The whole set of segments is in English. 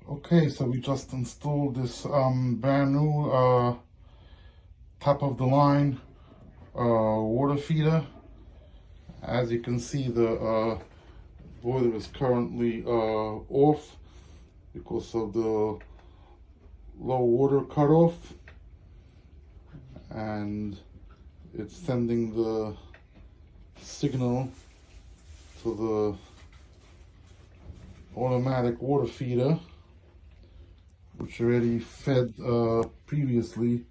Okay, so we just installed this brand new top of the line water feeder. As you can see, the boiler is currently off because of the low water cutoff, and it's sending the signal to the automatic water feeder, which already fed previously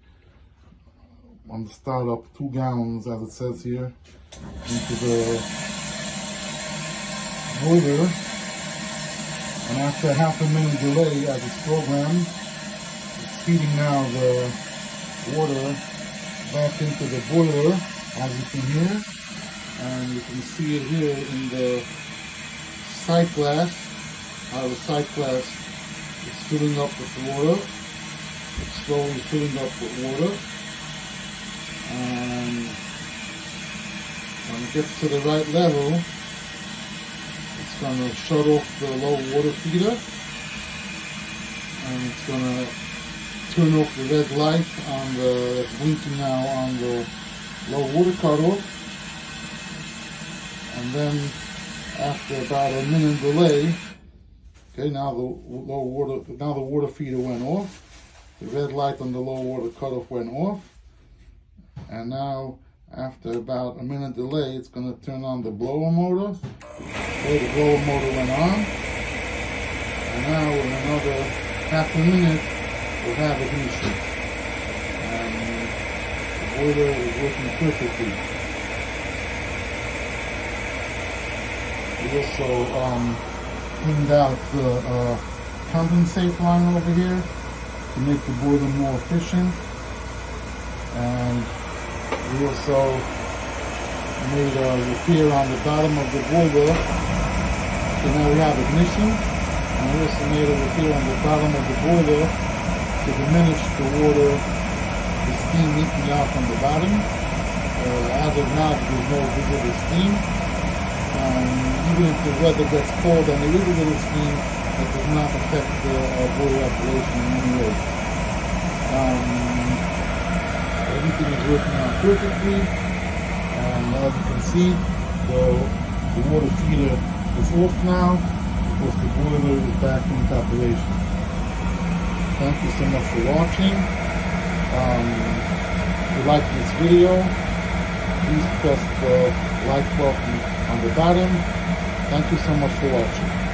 on the startup 2 gallons, as it says here, into the boiler. And after a half a minute delay, as it's programmed, it's feeding now the water back into the boiler, as you can hear. And you can see it here in the sight glass, how the sight glass is filling up with water. It's slowly filling up with water. And when it gets to the right level, it's going to shut off the low water feeder. And it's going to turn off the red light on the, it's blinking now on the low water cutoff. And then after about a minute delay, okay, now the water feeder went off. The red light on the low water cutoff went off. And now, after about a minute delay, it's going to turn on the blower motor. Okay, the blower motor went on. And now, in another half a minute, we'll have ignition. And the boiler is working perfectly. We also cleaned out the condensate line over here to make the boiler more efficient. And we also made a repair on the bottom of the boiler. So now we have ignition. And we also made a repair on the bottom of the boiler to diminish the water, the steam leaking out from the bottom. As of now, there's no visible steam. Even if the weather gets cold and there is a little steam, it does not affect the boiler operation in any way. Everything is working out perfectly, and as you can see, the water feeder is off now because the boiler is back into operation. Thank you so much for watching. If you like this video, please press the like button on the bottom. Thank you so much for watching.